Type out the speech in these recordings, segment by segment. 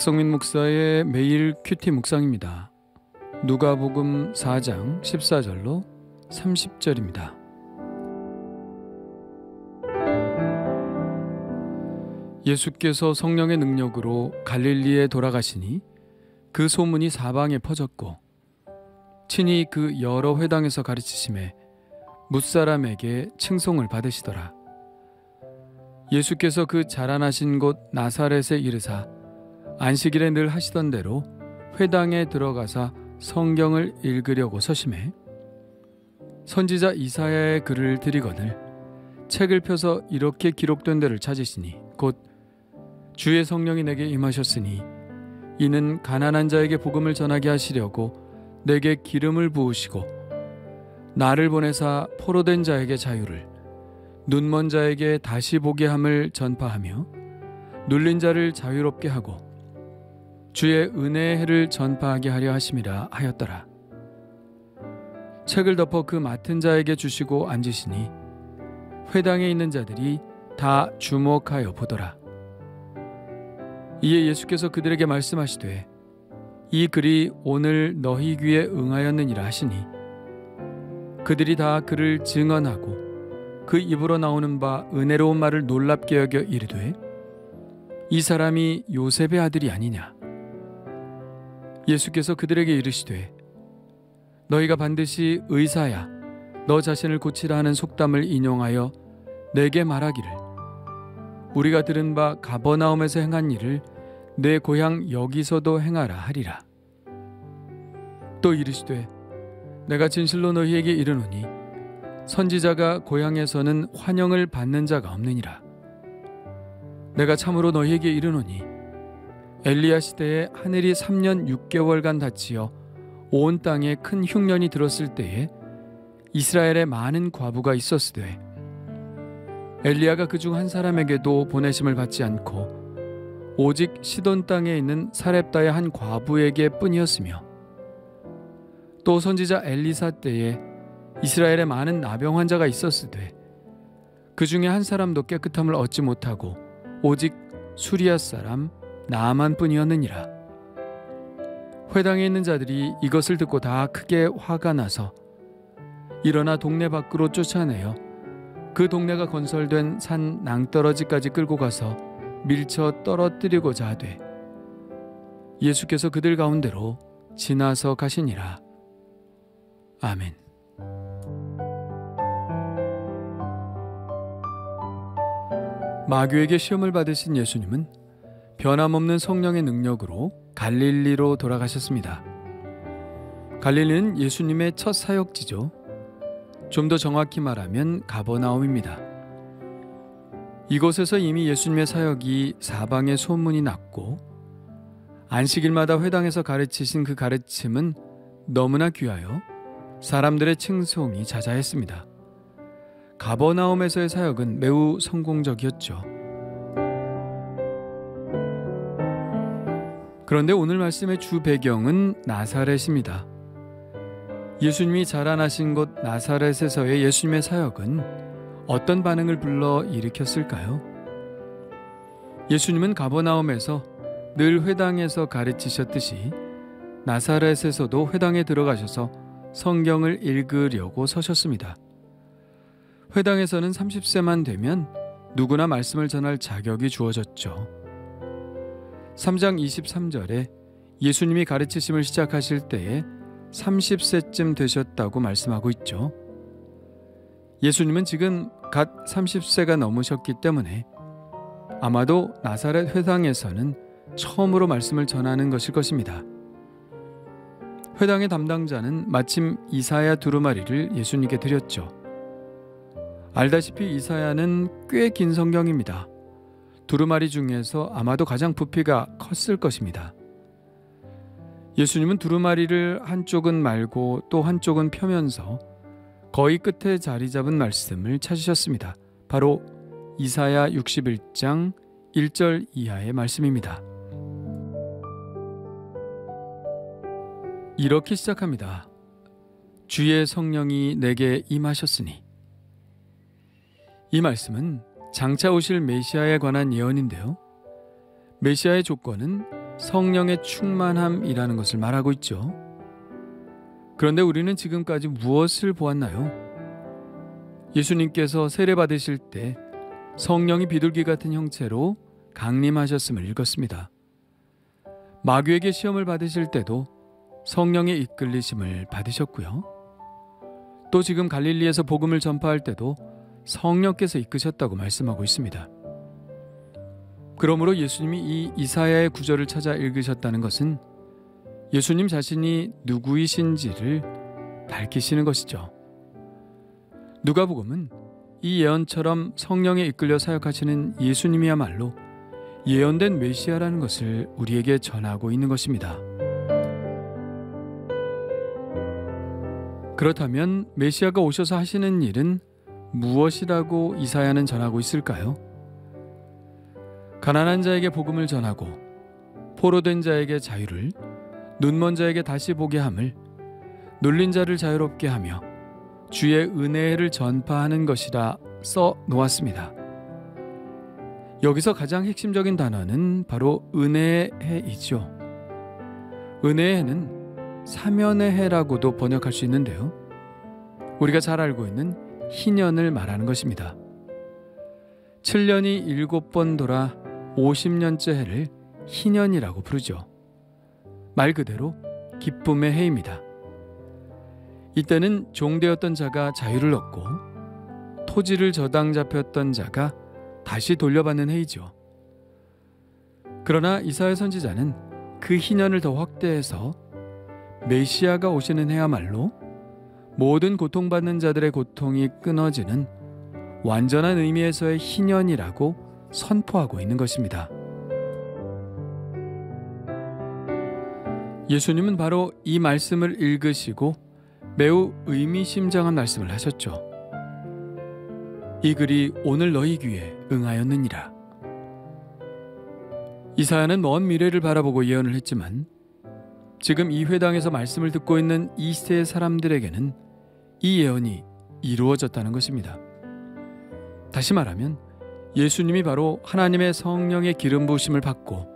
박성민 목사의 매일 큐티 묵상입니다. 누가복음 4장 14절로 30절입니다. 예수께서 성령의 능력으로 갈릴리에 돌아가시니 그 소문이 사방에 퍼졌고 친히 그 여러 회당에서 가르치심에 뭇사람에게 칭송을 받으시더라. 예수께서 그 자라나신 곳 나사렛에 이르사 안식일에 늘 하시던 대로 회당에 들어가사 성경을 읽으려고 서심해 선지자 이사야의 글을 들이거늘 책을 펴서 이렇게 기록된 데를 찾으시니 곧 주의 성령이 내게 임하셨으니 이는 가난한 자에게 복음을 전하게 하시려고 내게 기름을 부으시고 나를 보내사 포로된 자에게 자유를 눈먼 자에게 다시 보게 함을 전파하며 눌린 자를 자유롭게 하고 주의 은혜의 해를 전파하게 하려 하심이라 하였더라. 책을 덮어 그 맡은 자에게 주시고 앉으시니 회당에 있는 자들이 다 주목하여 보더라. 이에 예수께서 그들에게 말씀하시되 이 글이 오늘 너희 귀에 응하였느니라 하시니 그들이 다 그를 증언하고 그 입으로 나오는 바 은혜로운 말을 놀랍게 여겨 이르되 이 사람이 요셉의 아들이 아니냐. 예수께서 그들에게 이르시되 너희가 반드시 의사야 너 자신을 고치라 하는 속담을 인용하여 내게 말하기를 우리가 들은 바 가버나움에서 행한 일을 내 고향 여기서도 행하라 하리라. 또 이르시되 내가 진실로 너희에게 이르노니 선지자가 고향에서는 환영을 받는 자가 없느니라. 내가 참으로 너희에게 이르노니 엘리야 시대에 하늘이 3년 6개월간 닫히어 온 땅에 큰 흉년이 들었을 때에 이스라엘에 많은 과부가 있었으되 엘리야가 그중 한 사람에게도 보내심을 받지 않고 오직 시돈 땅에 있는 사렙다의 한 과부에게 뿐이었으며 또 선지자 엘리사 때에 이스라엘에 많은 나병 환자가 있었으되 그 중에 한 사람도 깨끗함을 얻지 못하고 오직 수리아 사람 나아만 뿐이었느니라. 회당에 있는 자들이 이것을 듣고 다 크게 화가 나서 일어나 동네 밖으로 쫓아내어 그 동네가 건설된 산 낭떠러지까지 끌고 가서 밀쳐 떨어뜨리고자 하되 예수께서 그들 가운데로 지나서 가시니라. 아멘. 마귀에게 시험을 받으신 예수님은 변함없는 성령의 능력으로 갈릴리로 돌아가셨습니다. 갈릴리는 예수님의 첫 사역지죠. 좀 더 정확히 말하면 가버나움입니다. 이곳에서 이미 예수님의 사역이 사방에 소문이 났고 안식일마다 회당에서 가르치신 그 가르침은 너무나 귀하여 사람들의 칭송이 자자했습니다. 가버나움에서의 사역은 매우 성공적이었죠. 그런데 오늘 말씀의 주 배경은 나사렛입니다. 예수님이 자라나신 곳 나사렛에서의 예수님의 사역은 어떤 반응을 불러 일으켰을까요? 예수님은 가버나움에서 늘 회당에서 가르치셨듯이 나사렛에서도 회당에 들어가셔서 성경을 읽으려고 서셨습니다. 회당에서는 30세만 되면 누구나 말씀을 전할 자격이 주어졌죠. 3장 23절에 예수님이 가르치심을 시작하실 때에 30세쯤 되셨다고 말씀하고 있죠. 예수님은 지금 갓 30세가 넘으셨기 때문에 아마도 나사렛 회당에서는 처음으로 말씀을 전하는 것일 것입니다. 회당의 담당자는 마침 이사야 두루마리를 예수님께 드렸죠. 알다시피 이사야는 꽤 긴 성경입니다. 두루마리 중에서 아마도 가장 부피가 컸을 것입니다. 예수님은 두루마리를 한쪽은 말고 또 한쪽은 펴면서 거의 끝에 자리 잡은 말씀을 찾으셨습니다. 바로 이사야 61장 1절 이하의 말씀입니다. 이렇게 시작합니다. 주의 성령이 내게 임하셨으니. 이 말씀은 장차 오실 메시아에 관한 예언인데요. 메시아의 조건은 성령의 충만함이라는 것을 말하고 있죠. 그런데 우리는 지금까지 무엇을 보았나요? 예수님께서 세례 받으실 때 성령이 비둘기 같은 형체로 강림하셨음을 읽었습니다. 마귀에게 시험을 받으실 때도 성령의 이끌리심을 받으셨고요. 또 지금 갈릴리에서 복음을 전파할 때도 성령께서 이끄셨다고 말씀하고 있습니다. 그러므로 예수님이 이 이사야의 구절을 찾아 읽으셨다는 것은 예수님 자신이 누구이신지를 밝히시는 것이죠. 누가복음은 이 예언처럼 성령에 이끌려 사역하시는 예수님이야말로 예언된 메시아라는 것을 우리에게 전하고 있는 것입니다. 그렇다면 메시아가 오셔서 하시는 일은 무엇이라고 이사야는 전하고 있을까요? 가난한 자에게 복음을 전하고 포로된 자에게 자유를, 눈먼 자에게 다시 보게 함을, 눌린 자를 자유롭게 하며 주의 은혜를 전파하는 것이라 써 놓았습니다. 여기서 가장 핵심적인 단어는 바로 은혜의 해이죠. 은혜의 해는 사면의 해라고도 번역할 수 있는데요. 우리가 잘 알고 있는 희년을 말하는 것입니다. 7년이 7번 돌아 50년째 해를 희년이라고 부르죠. 말 그대로 기쁨의 해입니다. 이때는 종되었던 자가 자유를 얻고 토지를 저당 잡혔던 자가 다시 돌려받는 해이죠. 그러나 이사야 선지자는 그 희년을 더 확대해서 메시아가 오시는 해야말로 모든 고통받는 자들의 고통이 끊어지는 완전한 의미에서의 희년이라고 선포하고 있는 것입니다. 예수님은 바로 이 말씀을 읽으시고 매우 의미심장한 말씀을 하셨죠. 이 글이 오늘 너희 귀에 응하였느니라. 이사야는 먼 미래를 바라보고 예언을 했지만 지금 이 회당에서 말씀을 듣고 있는 이 시대의 사람들에게는 이 예언이 이루어졌다는 것입니다. 다시 말하면 예수님이 바로 하나님의 성령의 기름 부으심을 받고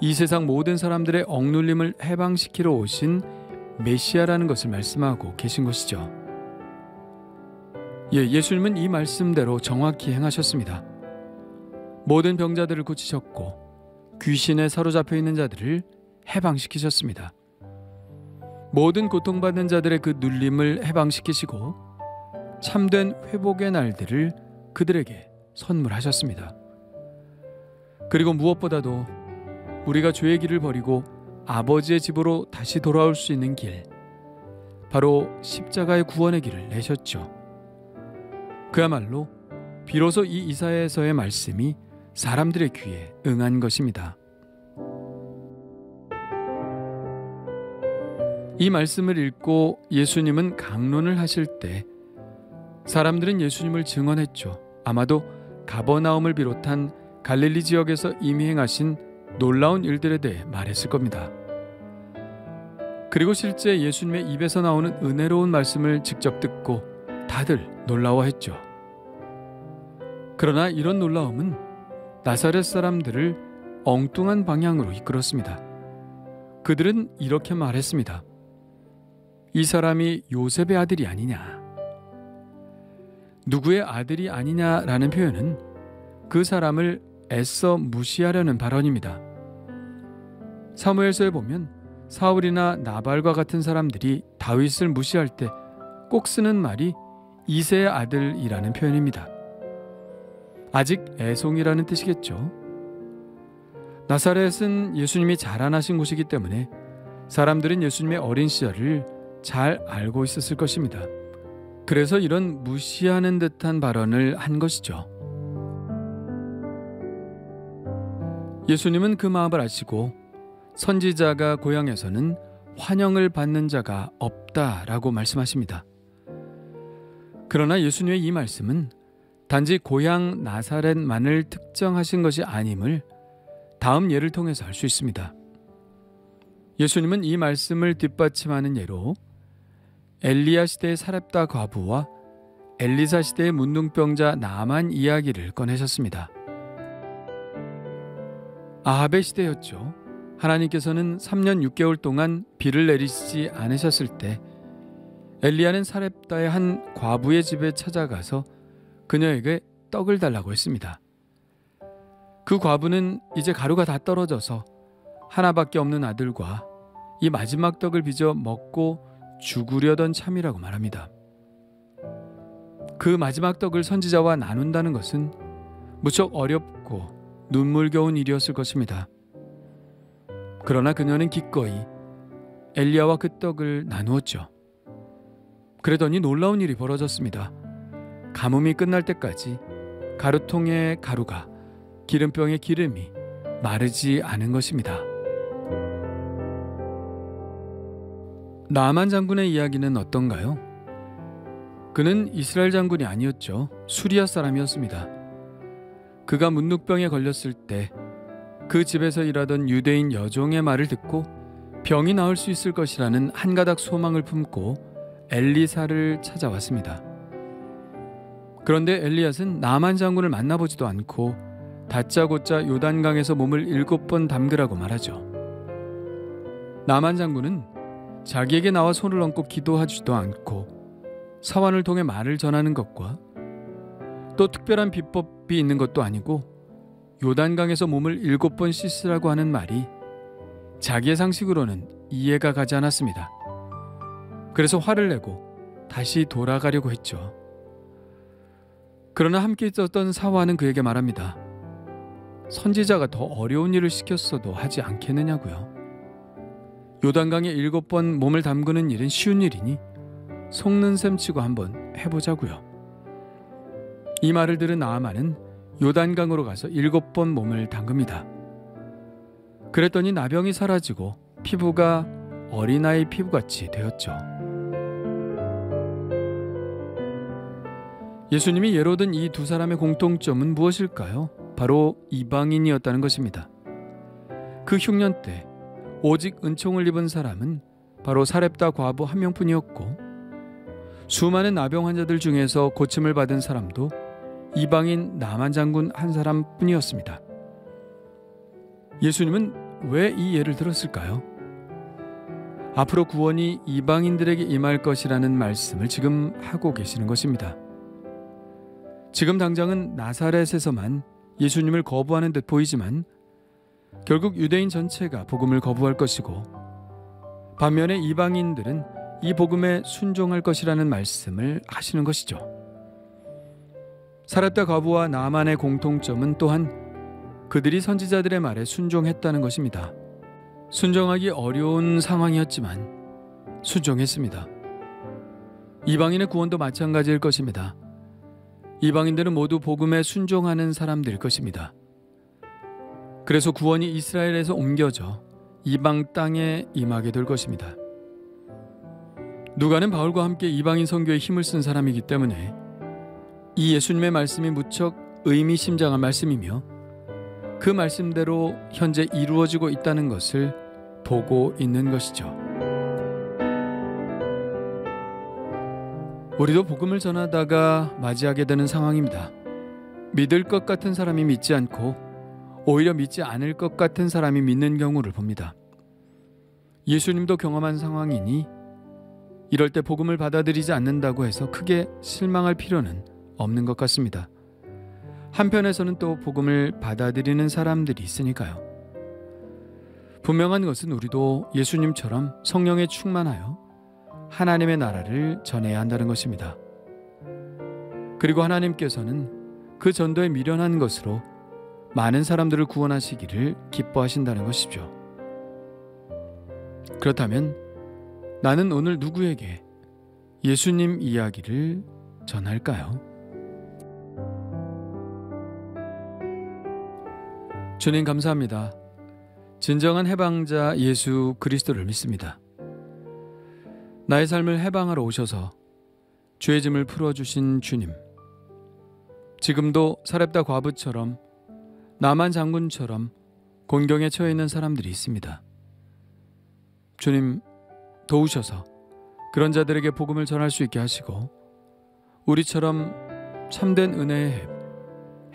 이 세상 모든 사람들의 억눌림을 해방시키러 오신 메시아라는 것을 말씀하고 계신 것이죠. 예수님은 이 말씀대로 정확히 행하셨습니다. 모든 병자들을 고치셨고 귀신에 사로잡혀 있는 자들을 해방시키셨습니다. 모든 고통받는 자들의 그 눌림을 해방시키시고 참된 회복의 날들을 그들에게 선물하셨습니다. 그리고 무엇보다도 우리가 죄의 길을 버리고 아버지의 집으로 다시 돌아올 수 있는 길, 바로 십자가의 구원의 길을 내셨죠. 그야말로 비로소 이 이사야에서의 말씀이 사람들의 귀에 응한 것입니다. 이 말씀을 읽고 예수님은 강론을 하실 때 사람들은 예수님을 증언했죠. 아마도 가버나움을 비롯한 갈릴리 지역에서 이미 행하신 놀라운 일들에 대해 말했을 겁니다. 그리고 실제 예수님의 입에서 나오는 은혜로운 말씀을 직접 듣고 다들 놀라워했죠. 그러나 이런 놀라움은 나사렛 사람들을 엉뚱한 방향으로 이끌었습니다. 그들은 이렇게 말했습니다. 이 사람이 요셉의 아들이 아니냐. 누구의 아들이 아니냐라는 표현은 그 사람을 애써 무시하려는 발언입니다. 사무엘서에 보면 사울이나 나발과 같은 사람들이 다윗을 무시할 때 꼭 쓰는 말이 이새의 아들이라는 표현입니다. 아직 애송이라는 뜻이겠죠. 나사렛은 예수님이 자라나신 곳이기 때문에 사람들은 예수님의 어린 시절을 잘 알고 있었을 것입니다. 그래서 이런 무시하는 듯한 발언을 한 것이죠. 예수님은 그 마음을 아시고 선지자가 고향에서는 환영을 받는 자가 없다라고 말씀하십니다. 그러나 예수님의 이 말씀은 단지 고향 나사렛만을 특정하신 것이 아님을 다음 예를 통해서 알 수 있습니다. 예수님은 이 말씀을 뒷받침하는 예로 엘리야 시대의 사렙다 과부와 엘리사 시대의 문둥병자 나만 이야기를 꺼내셨습니다. 아합의 시대였죠. 하나님께서는 3년 6개월 동안 비를 내리시지 않으셨을 때 엘리야는 사렙다의 한 과부의 집에 찾아가서 그녀에게 떡을 달라고 했습니다. 그 과부는 이제 가루가 다 떨어져서 하나밖에 없는 아들과 이 마지막 떡을 빚어 먹고 죽으려던 참이라고 말합니다. 그 마지막 떡을 선지자와 나눈다는 것은 무척 어렵고 눈물겨운 일이었을 것입니다. 그러나 그녀는 기꺼이 엘리야와 그 떡을 나누었죠. 그러더니 놀라운 일이 벌어졌습니다. 가뭄이 끝날 때까지 가루통의 가루가 기름병의 기름이 마르지 않은 것입니다. 나아만 장군의 이야기는 어떤가요? 그는 이스라엘 장군이 아니었죠. 수리아 사람이었습니다. 그가 문둥병에 걸렸을 때 그 집에서 일하던 유대인 여종의 말을 듣고 병이 나을 수 있을 것이라는 한 가닥 소망을 품고 엘리사를 찾아왔습니다. 그런데 엘리앗은 나아만 장군을 만나보지도 않고 다짜고짜 요단강에서 몸을 7번 담그라고 말하죠. 나아만 장군은 자기에게 나와 손을 얹고 기도하지도 않고 사환을 통해 말을 전하는 것과 또 특별한 비법이 있는 것도 아니고 요단강에서 몸을 7번 씻으라고 하는 말이 자기의 상식으로는 이해가 가지 않았습니다. 그래서 화를 내고 다시 돌아가려고 했죠. 그러나 함께 있었던 사환은 그에게 말합니다. 선지자가 더 어려운 일을 시켰어도 하지 않겠느냐고요. 요단강에 7번 몸을 담그는 일은 쉬운 일이니 속는 셈 치고 한번 해보자고요. 이 말을 들은 나아만은 요단강으로 가서 7번 몸을 담급니다. 그랬더니 나병이 사라지고 피부가 어린아이 피부같이 되었죠. 예수님이 예로 든 이 두 사람의 공통점은 무엇일까요? 바로 이방인이었다는 것입니다. 그 흉년 때 오직 은총을 입은 사람은 바로 사렙다 과부 한 명뿐이었고 수많은 나병 환자들 중에서 고침을 받은 사람도 이방인 나만 장군 한 사람뿐이었습니다. 예수님은 왜 이 예를 들었을까요? 앞으로 구원이 이방인들에게 임할 것이라는 말씀을 지금 하고 계시는 것입니다. 지금 당장은 나사렛에서만 예수님을 거부하는 듯 보이지만 결국 유대인 전체가 복음을 거부할 것이고 반면에 이방인들은 이 복음에 순종할 것이라는 말씀을 하시는 것이죠. 사렙다 과부와 나아만의 공통점은 또한 그들이 선지자들의 말에 순종했다는 것입니다. 순종하기 어려운 상황이었지만 순종했습니다. 이방인의 구원도 마찬가지일 것입니다. 이방인들은 모두 복음에 순종하는 사람들일 것입니다. 그래서 구원이 이스라엘에서 옮겨져 이방 땅에 임하게 될 것입니다. 누가는 바울과 함께 이방인 선교에 힘을 쓴 사람이기 때문에 이 예수님의 말씀이 무척 의미심장한 말씀이며 그 말씀대로 현재 이루어지고 있다는 것을 보고 있는 것이죠. 우리도 복음을 전하다가 맞이하게 되는 상황입니다. 믿을 것 같은 사람이 믿지 않고 오히려 믿지 않을 것 같은 사람이 믿는 경우를 봅니다. 예수님도 경험한 상황이니 이럴 때 복음을 받아들이지 않는다고 해서 크게 실망할 필요는 없는 것 같습니다. 한편에서는 또 복음을 받아들이는 사람들이 있으니까요. 분명한 것은 우리도 예수님처럼 성령에 충만하여 하나님의 나라를 전해야 한다는 것입니다. 그리고 하나님께서는 그 전도에 미련한 것으로 많은 사람들을 구원하시기를 기뻐하신다는 것이죠. 그렇다면 나는 오늘 누구에게 예수님 이야기를 전할까요? 주님 감사합니다. 진정한 해방자 예수 그리스도를 믿습니다. 나의 삶을 해방하러 오셔서 죄의 짐을 풀어주신 주님. 지금도 사렙다 과부처럼 나만 장군처럼 곤경에 처해 있는 사람들이 있습니다. 주님 도우셔서 그런 자들에게 복음을 전할 수 있게 하시고 우리처럼 참된 은혜의 해,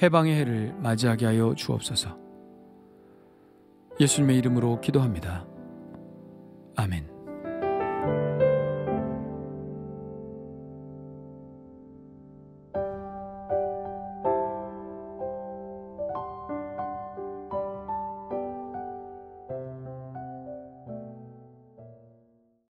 해방의 해를 맞이하게 하여 주옵소서. 예수님의 이름으로 기도합니다. 아멘.